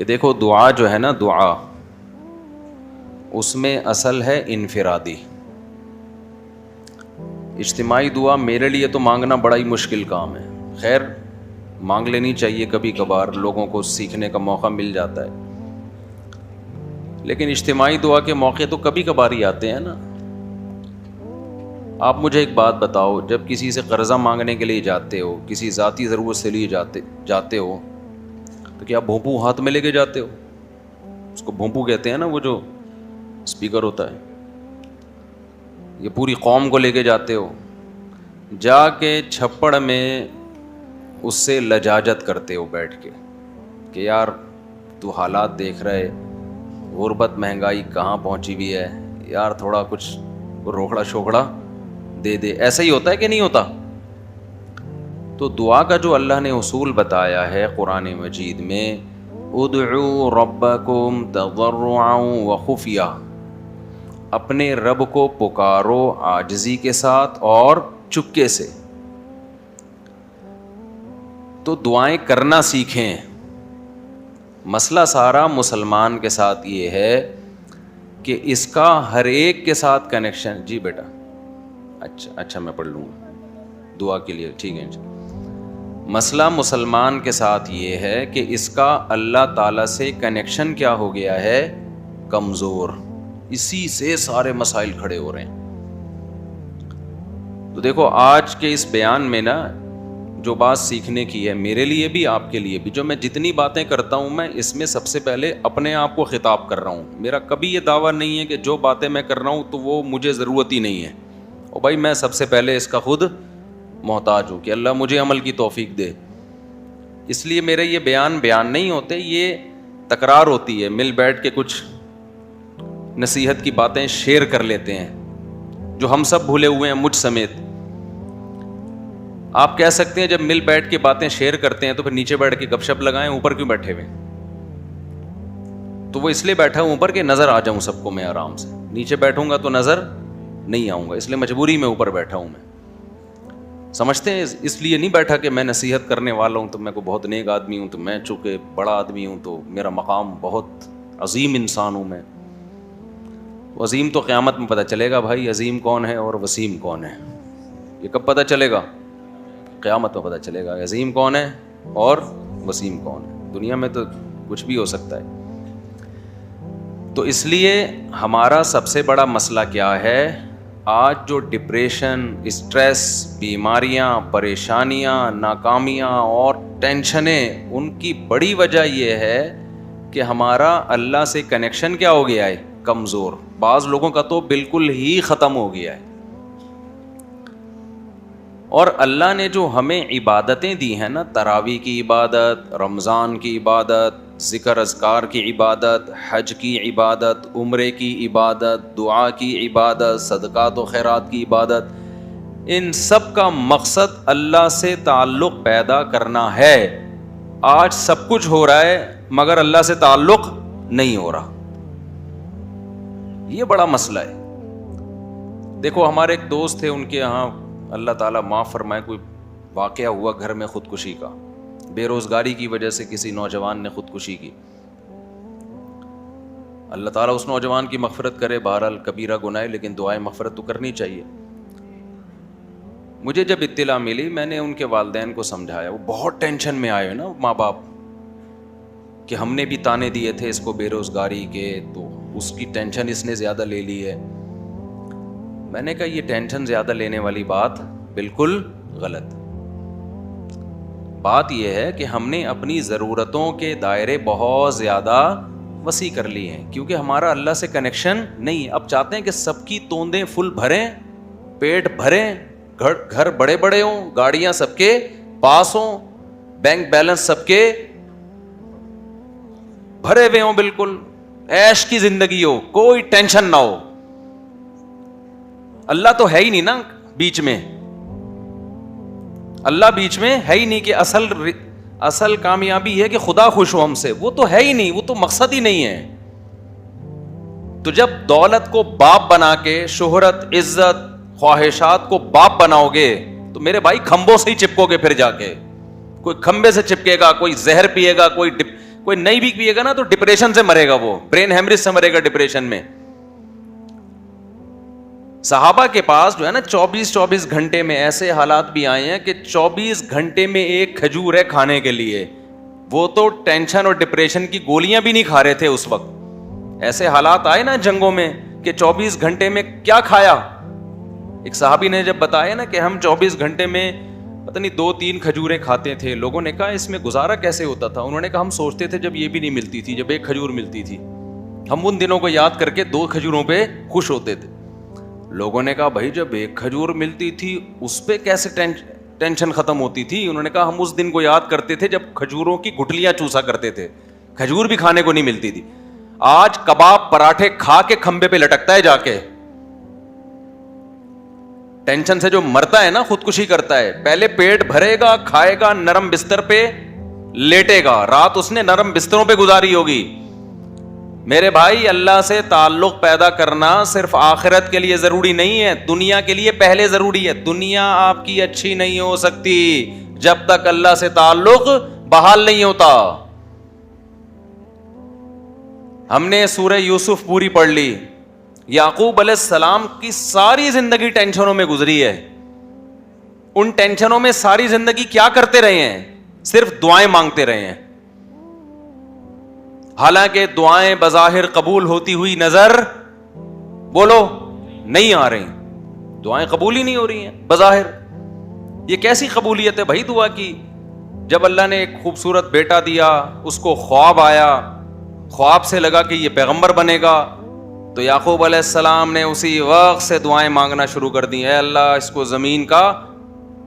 کہ دیکھو دعا جو ہے نا، دعا اس میں اصل ہے انفرادی. اجتماعی دعا میرے لیے تو مانگنا بڑا ہی مشکل کام ہے. خیر مانگ لینی چاہیے کبھی کبھار، لوگوں کو سیکھنے کا موقع مل جاتا ہے. لیکن اجتماعی دعا کے موقع تو کبھی کبھار ہی آتے ہیں نا. آپ مجھے ایک بات بتاؤ، جب کسی سے قرضہ مانگنے کے لیے جاتے ہو، کسی ذاتی ضرورت سے لیے جاتے ہو، تو کیا بھونپو ہاتھ میں لے کے جاتے ہو؟ اس کو بھونپو کہتے ہیں نا، وہ جو اسپیکر ہوتا ہے. یہ پوری قوم کو لے کے جاتے ہو، جا کے چھپڑ میں اس سے لجاجت کرتے ہو بیٹھ کے کہ یار تو حالات دیکھ رہے، غربت مہنگائی کہاں پہنچی ہوئی ہے یار، تھوڑا کچھ روکڑا شوکڑا دے دے. ایسا ہی ہوتا ہے کہ نہیں ہوتا؟ تو دعا کا جو اللہ نے اصول بتایا ہے قرآن مجید میں، ادعوا ربکم تضرعا وخفیہ، اپنے رب کو پکارو عاجزی کے ساتھ اور چپکے سے. تو دعائیں کرنا سیکھیں. مسئلہ سارا مسلمان کے ساتھ یہ ہے کہ اس کا ہر ایک کے ساتھ کنیکشن. جی بیٹا، اچھا میں پڑھ لوں گا دعا کے لیے، ٹھیک ہے. مسئلہ مسلمان کے ساتھ یہ ہے کہ اس کا اللہ تعالیٰ سے کنیکشن کیا ہو گیا ہے؟ کمزور. اسی سے سارے مسائل کھڑے ہو رہے ہیں. تو دیکھو آج کے اس بیان میں نا جو بات سیکھنے کی ہے، میرے لیے بھی آپ کے لیے بھی، جو میں جتنی باتیں کرتا ہوں میں اس میں سب سے پہلے اپنے آپ کو خطاب کر رہا ہوں. میرا کبھی یہ دعویٰ نہیں ہے کہ جو باتیں میں کر رہا ہوں تو وہ مجھے ضرورت ہی نہیں ہے. اور بھائی میں سب سے پہلے اس کا خود محتاج ہوں کہ اللہ مجھے عمل کی توفیق دے. اس لیے میرے یہ بیان نہیں ہوتے، یہ تکرار ہوتی ہے. مل بیٹھ کے کچھ نصیحت کی باتیں شیئر کر لیتے ہیں جو ہم سب بھولے ہوئے ہیں، مجھ سمیت. آپ کہہ سکتے ہیں جب مل بیٹھ کے باتیں شیئر کرتے ہیں تو پھر نیچے بیٹھ کے گپ شپ لگائیں، اوپر کیوں بیٹھے ہوئے؟ تو وہ اس لیے بیٹھا ہوں اوپر کہ نظر آ جاؤں سب کو میں آرام سے. نیچے بیٹھوں گا تو نظر نہیں آؤں گا، اس لیے مجبوری میں اوپر بیٹھا ہوں. میں سمجھتے ہیں اس لیے نہیں بیٹھا کہ میں نصیحت کرنے والا ہوں تو میں کو بہت نیک آدمی ہوں، تو میں چونکہ بڑا آدمی ہوں تو میرا مقام بہت عظیم انسان ہوں میں. عظیم تو قیامت میں پتہ چلے گا بھائی، عظیم کون ہے اور وسیم کون ہے. یہ کب پتہ چلے گا؟ قیامت میں پتہ چلے گا عظیم کون ہے اور وسیم کون ہے. دنیا میں تو کچھ بھی ہو سکتا ہے. تو اس لیے ہمارا سب سے بڑا مسئلہ کیا ہے آج؟ جو ڈپریشن، اسٹریس، بیماریاں، پریشانیاں، ناکامیاں اور ٹینشنیں، ان کی بڑی وجہ یہ ہے کہ ہمارا اللہ سے کنیکشن کیا ہو گیا ہے؟ کمزور. بعض لوگوں کا تو بالکل ہی ختم ہو گیا ہے. اور اللہ نے جو ہمیں عبادتیں دی ہیں نا، تراویح کی عبادت، رمضان کی عبادت، ذکر اذکار کی عبادت، حج کی عبادت، عمرے کی عبادت، دعا کی عبادت، صدقات و خیرات کی عبادت، ان سب کا مقصد اللہ سے تعلق پیدا کرنا ہے. آج سب کچھ ہو رہا ہے مگر اللہ سے تعلق نہیں ہو رہا. یہ بڑا مسئلہ ہے. دیکھو ہمارے ایک دوست تھے، ان کے یہاں اللہ تعالیٰ معاف فرمائے کوئی واقعہ ہوا گھر میں خودکشی کا. بے روزگاری کی وجہ سے کسی نوجوان نے خودکشی کی. اللہ تعالیٰ اس نوجوان کی مغفرت کرے. بہرحال کبیرہ گناہ ہے لیکن دعائیں مغفرت تو کرنی چاہیے. مجھے جب اطلاع ملی میں نے ان کے والدین کو سمجھایا. وہ بہت ٹینشن میں آئے نا ماں باپ کہ ہم نے بھی تانے دیے تھے اس کو بے روزگاری کے، تو اس کی ٹینشن اس نے زیادہ لے لی ہے. میں نے کہا یہ ٹینشن زیادہ لینے والی بات بالکل غلط. بات یہ ہے کہ ہم نے اپنی ضرورتوں کے دائرے بہت زیادہ وسیع کر لیے ہیں کیونکہ ہمارا اللہ سے کنیکشن نہیں ہے. اب چاہتے ہیں کہ سب کی توندیں فل بھریں، پیٹ بھریں، گھر بڑے بڑے ہوں، گاڑیاں سب کے پاس ہوں، بینک بیلنس سب کے بھرے ہوئے ہوں، بالکل عیش کی زندگی ہو، کوئی ٹینشن نہ ہو. اللہ تو ہے ہی نہیں نا بیچ میں. اللہ بیچ میں ہے ہی نہیں کہ اصل کامیابی ہے کہ خدا خوش ہو ہم سے. وہ تو ہے ہی نہیں، وہ تو مقصد ہی نہیں ہے. تو جب دولت کو باپ بنا کے، شہرت، عزت، خواہشات کو باپ بناؤ گے تو میرے بھائی کھمبوں سے ہی چپکو گے. پھر جا کے کوئی کھمبے سے چپکے گا، کوئی زہر پیے گا، کوئی نہیں بھی پیے گا نا تو ڈپریشن سے مرے گا, وہ برین ہیمریج سے مرے گا ڈپریشن میں. صحابہ کے پاس جو ہے نا 24 گھنٹے میں ایسے حالات بھی آئے ہیں کہ 24 گھنٹے میں ایک کھجور ہے کھانے کے لیے. وہ تو ٹینشن اور ڈپریشن کی گولیاں بھی نہیں کھا رہے تھے اس وقت. ایسے حالات آئے نا جنگوں میں کہ 24 گھنٹے میں کیا کھایا. ایک صحابی نے جب بتایا نا کہ ہم 24 گھنٹے میں پتہ نہیں 2-3 کھجوریں کھاتے تھے, لوگوں نے کہا اس میں گزارا کیسے ہوتا تھا. انہوں نے کہا ہم سوچتے تھے جب یہ بھی نہیں ملتی تھی, جب ایک کھجور ملتی تھی, ہم ان دنوں کو یاد کر کے 2 کھجوروں پہ خوش ہوتے تھے. لوگوں نے کہا بھائی جب ایک کھجور ملتی تھی اس پہ کیسے ٹینشن ختم ہوتی تھی. انہوں نے کہا ہم اس دن کو یاد کرتے تھے جب کھجوروں کی گٹلیاں چوسا کرتے تھے, کھجور بھی کھانے کو نہیں ملتی تھی. آج کباب پراٹھے کھا کے کھمبے پہ لٹکتا ہے جا کے. ٹینشن سے جو مرتا ہے نا خودکشی کرتا ہے. پہلے پیٹ بھرے گا, کھائے گا, نرم بستر پہ لیٹے گا, رات اس نے نرم بستروں پہ گزاری ہوگی. میرے بھائی اللہ سے تعلق پیدا کرنا صرف آخرت کے لیے ضروری نہیں ہے, دنیا کے لیے پہلے ضروری ہے. دنیا آپ کی اچھی نہیں ہو سکتی جب تک اللہ سے تعلق بحال نہیں ہوتا. ہم نے سورہ یوسف پوری پڑھ لی. یعقوب علیہ السلام کی ساری زندگی ٹینشنوں میں گزری ہے. ان ٹینشنوں میں ساری زندگی کیا کرتے رہے ہیں؟ صرف دعائیں مانگتے رہے ہیں. حالانکہ دعائیں بظاہر قبول ہوتی ہوئی نظر بولو نہیں آ رہی. دعائیں قبول ہی نہیں ہو رہی ہیں بظاہر. یہ کیسی قبولیت ہے بھائی دعا کی؟ جب اللہ نے ایک خوبصورت بیٹا دیا, اس کو خواب آیا, خواب سے لگا کہ یہ پیغمبر بنے گا, تو یعقوب علیہ السلام نے اسی وقت سے دعائیں مانگنا شروع کر دی. اے اللہ اس کو زمین کا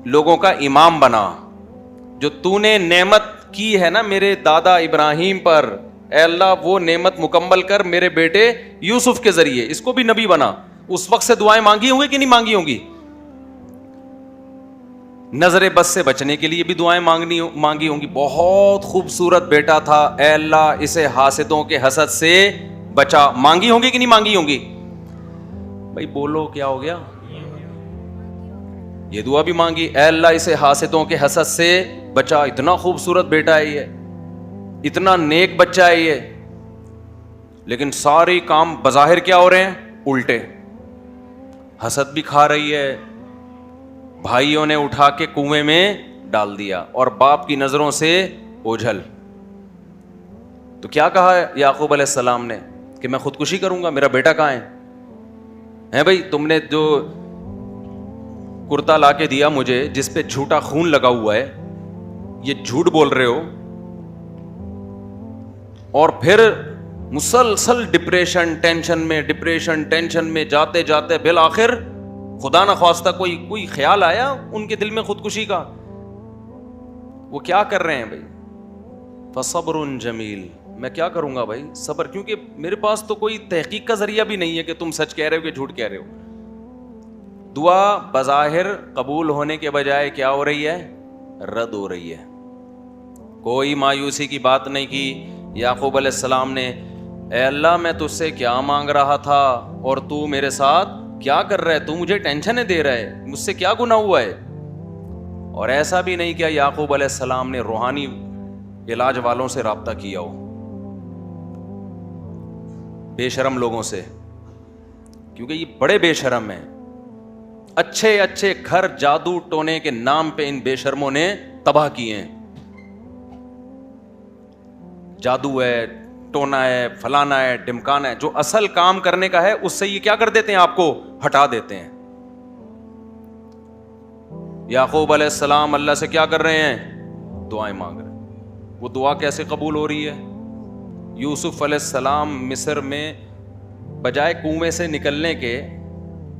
لوگوں کا امام بنا. جو تو نے نعمت کی ہے نا میرے دادا ابراہیم پر, اے اللہ وہ نعمت مکمل کر میرے بیٹے یوسف کے ذریعے, اس کو بھی نبی بنا. اس وقت سے دعائیں مانگی ہوں گی کہ نہیں مانگی ہوں گی؟ نظر بد سے بچنے کے لیے بھی دعائیں مانگی ہوں گی. بہت خوبصورت بیٹا تھا, اے اللہ اسے حاسدوں کے حسد سے بچا. مانگی ہوں گی کہ نہیں مانگی ہوں گی؟ بھائی بولو کیا ہو گیا؟ یہ دعا بھی مانگی, اے اللہ اسے حاسدوں کے حسد سے بچا. اتنا خوبصورت بیٹا ہے یہ, اتنا نیک بچہ ہے یہ, لیکن سارے کام بظاہر کیا ہو رہے ہیں؟ الٹے. حسد بھی کھا رہی ہے, بھائیوں نے اٹھا کے کنویں میں ڈال دیا, اور باپ کی نظروں سے اوجھل. تو کیا کہا یعقوب علیہ السلام نے کہ میں خودکشی کروں گا, میرا بیٹا کہاں ہے بھائی؟ تم نے جو کرتا لا کے دیا مجھے جس پہ جھوٹا خون لگا ہوا ہے, یہ جھوٹ بول رہے ہو, اور پھر مسلسل ڈپریشن ٹینشن میں جاتے جاتے بالآخر خدا نہ خواستہ کوئی خیال آیا ان کے دل میں خودکشی کا. وہ کیا کر رہے ہیں بھائی؟ فصبر جمیل. میں کیا کروں گا بھائی؟ صبر, کیونکہ میرے پاس تو کوئی تحقیق کا ذریعہ بھی نہیں ہے کہ تم سچ کہہ رہے ہو کہ جھوٹ کہہ رہے ہو. دعا بظاہر قبول ہونے کے بجائے کیا ہو رہی ہے؟ رد ہو رہی ہے. کوئی مایوسی کی بات نہیں کی یعقوب علیہ السلام نے. اے اللہ میں تجھ سے کیا مانگ رہا تھا اور تو میرے ساتھ کیا کر رہا ہے؟ تو مجھے ٹینشنیں دے رہا ہے, مجھ سے کیا گناہ ہوا ہے؟ اور ایسا بھی نہیں کیا یعقوب علیہ السلام نے روحانی علاج والوں سے رابطہ کیا ہو, بے شرم لوگوں سے, کیونکہ یہ بڑے بے شرم ہیں. اچھے اچھے گھر جادو ٹونے کے نام پہ ان بے شرموں نے تباہ کیے ہیں. جادو ہے, ٹونا ہے, فلانا ہے, ڈمکانا ہے, جو اصل کام کرنے کا ہے اس سے یہ کیا کر دیتے ہیں؟ آپ کو ہٹا دیتے ہیں. یعقوب علیہ السلام اللہ سے کیا کر رہے ہیں؟ دعائیں مانگ رہے ہیں. وہ دعا کیسے قبول ہو رہی ہے؟ یوسف علیہ السلام مصر میں بجائے کنویں سے نکلنے کے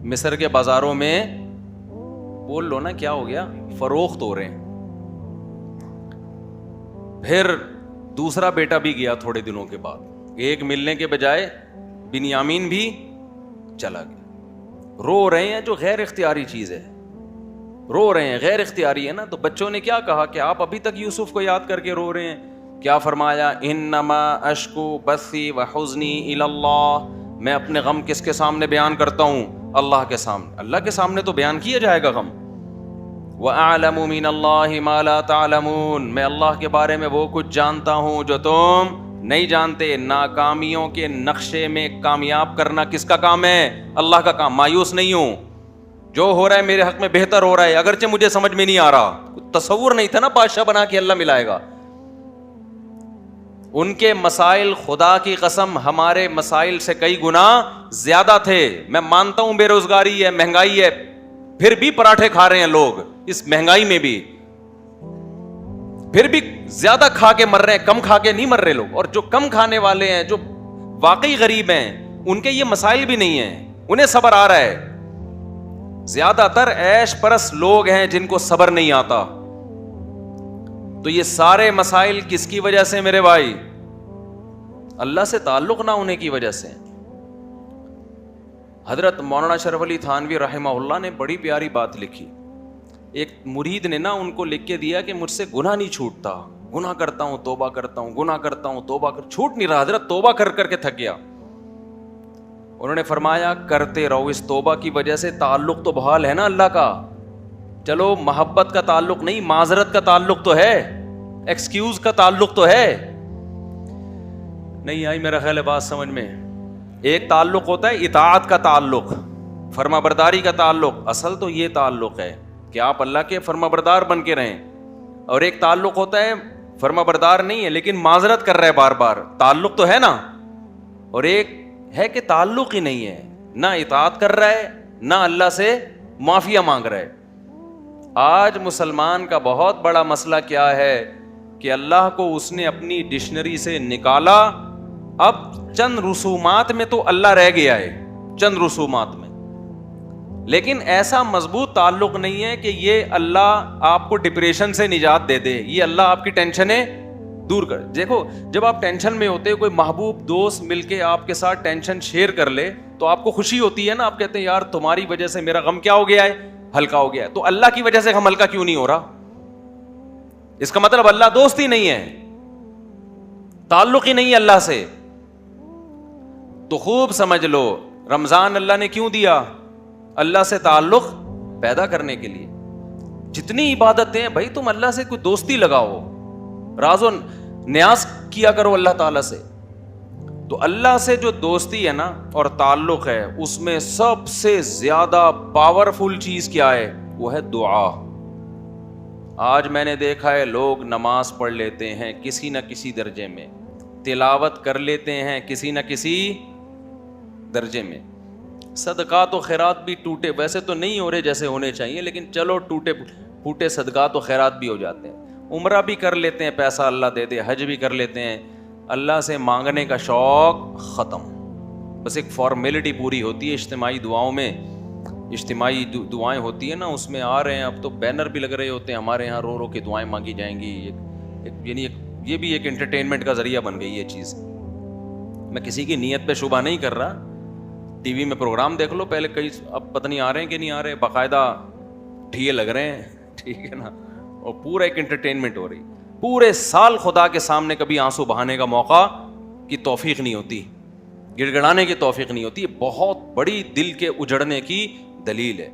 مصر کے بازاروں میں, بول لو نا کیا ہو گیا, فروخت ہو رہے ہیں. پھر دوسرا بیٹا بھی گیا تھوڑے دنوں کے بعد, ایک ملنے کے بجائے بنیامین بھی چلا گیا. رو رہے ہیں, جو غیر اختیاری چیز ہے, رو رہے ہیں, غیر اختیاری ہے نا. تو بچوں نے کیا کہا کہ آپ ابھی تک یوسف کو یاد کر کے رو رہے ہیں. کیا فرمایا؟ انما اشکو بثی وحزنی الی اللہ. میں اپنے غم کس کے سامنے بیان کرتا ہوں؟ اللہ کے سامنے. اللہ کے سامنے تو بیان کیا جائے گا غم. وَأَعْلَمُ مِنَ اللَّهِ مَا لَا تَعْلَمُونَ، میں اللہ کے بارے میں وہ کچھ جانتا ہوں جو تم نہیں جانتے۔ ناکامیوں کے نقشے میں کامیاب کرنا کس کا کام ہے؟ اللہ کا کام۔ مایوس نہیں ہوں، جو ہو رہا ہے میرے حق میں بہتر ہو رہا ہے، اگرچہ مجھے سمجھ میں نہیں آ رہا۔ تصور نہیں تھا نا بادشاہ بنا کے اللہ ملائے گا۔ ان کے مسائل خدا کی قسم ہمارے مسائل سے کئی گنا زیادہ تھے۔ میں مانتا ہوں بے روزگاری ہے، مہنگائی ہے، پھر بھی پراٹھے کھا رہے ہیں لوگ اس مہنگائی میں بھی، پھر بھی زیادہ کھا کے مر رہے ہیں، کم کھا کے نہیں مر رہے لوگ۔ اور جو کم کھانے والے ہیں، جو واقعی غریب ہیں، ان کے یہ مسائل بھی نہیں ہیں، انہیں صبر آ رہا ہے۔ زیادہ تر عیش پرست لوگ ہیں جن کو صبر نہیں آتا۔ تو یہ سارے مسائل کس کی وجہ سے میرے بھائی؟ اللہ سے تعلق نہ ہونے کی وجہ سے۔ حضرت مولانا اشرف علی تھانوی رحمہ اللہ نے بڑی پیاری بات لکھی۔ ایک مرید نے نا ان کو لکھ کے دیا کہ مجھ سے گناہ نہیں چھوٹتا، گناہ کرتا ہوں توبہ کرتا ہوں، گناہ کرتا ہوں توبہ چھوٹ نہیں رہا، حضرت توبہ کر کر کے تھک گیا۔ انہوں نے فرمایا کرتے رہو، اس توبہ کی وجہ سے تعلق تو بحال ہے نا اللہ کا۔ چلو محبت کا تعلق نہیں، معذرت کا تعلق تو ہے، ایکسکیوز کا تعلق تو ہے۔ نہیں آئی میرا خیال ہے بات سمجھ میں؟ ایک تعلق ہوتا ہے اطاعت کا تعلق، فرما برداری کا تعلق، اصل تو یہ تعلق ہے کہ آپ اللہ کے فرما بردار بن کے رہیں۔ اور ایک تعلق ہوتا ہے فرما بردار نہیں ہے لیکن معذرت کر رہا ہے بار بار، تعلق تو ہے نا۔ اور ایک ہے کہ تعلق ہی نہیں ہے، نہ اطاعت کر رہا ہے نہ اللہ سے معافیہ مانگ رہا ہے۔ آج مسلمان کا بہت بڑا مسئلہ کیا ہے کہ اللہ کو اس نے اپنی ڈکشنری سے نکالا، اب چند رسومات میں تو اللہ رہ گیا ہے، چند رسومات میں، لیکن ایسا مضبوط تعلق نہیں ہے کہ یہ اللہ آپ کو ڈپریشن سے نجات دے دے، یہ اللہ آپ کی ٹینشنیں دور کر۔ دیکھو جب آپ ٹینشن میں ہوتے، کوئی محبوب دوست مل کے آپ کے ساتھ ٹینشن شیئر کر لے تو آپ کو خوشی ہوتی ہے نا، آپ کہتے ہیں یار تمہاری وجہ سے میرا غم کیا ہو گیا ہے؟ ہلکا ہو گیا ہے۔ تو اللہ کی وجہ سے غم ہلکا کیوں نہیں ہو رہا؟ اس کا مطلب اللہ دوست ہی نہیں ہے، تعلق ہی نہیں ہے اللہ سے۔ تو خوب سمجھ لو رمضان اللہ نے کیوں دیا؟ اللہ سے تعلق پیدا کرنے کے لیے۔ جتنی عبادتیں ہیں بھائی تم اللہ سے کوئی دوستی لگاؤ، راز و نیاز کیا کرو اللہ تعالیٰ سے۔ تو اللہ سے جو دوستی ہے نا اور تعلق ہے، اس میں سب سے زیادہ پاورفل چیز کیا ہے؟ وہ ہے دعا۔ آج میں نے دیکھا ہے لوگ نماز پڑھ لیتے ہیں کسی نہ کسی درجے میں، تلاوت کر لیتے ہیں کسی نہ کسی درجے میں، صدقات و خیرات بھی ٹوٹے، ویسے تو نہیں ہو رہے جیسے ہونے چاہیے لیکن چلو ٹوٹے پھوٹے صدقات و خیرات بھی ہو جاتے ہیں، عمرہ بھی کر لیتے ہیں، پیسہ اللہ دے دے، حج بھی کر لیتے ہیں، اللہ سے مانگنے کا شوق ختم۔ بس ایک فارمیلٹی پوری ہوتی ہے اجتماعی دعاؤں میں، اجتماعی دعائیں ہوتی ہیں نا، اس میں آ رہے ہیں، اب تو بینر بھی لگ رہے ہوتے ہیں ہمارے یہاں، رو رو کے دعائیں مانگی جائیں گی، یعنی یہ بھی ایک انٹرٹینمنٹ کا ذریعہ بن گئی یہ چیز۔ میں کسی کی نیت پہ شبہ نہیں کر رہا، ٹی وی میں پروگرام دیکھ لو پہلے، کئی اب پتہ نہیں آ رہے ہیں کہ نہیں آ رہے، باقاعدہ ٹھیے لگ رہے ہیں، ٹھیک ہے نا، اور پورا ایک انٹرٹینمنٹ ہو رہی۔ پورے سال خدا کے سامنے کبھی آنسو بہانے کا موقع کی توفیق نہیں ہوتی، گڑ گڑانے کی توفیق نہیں ہوتی، یہ بہت بڑی دل کے اجڑنے کی دلیل ہے۔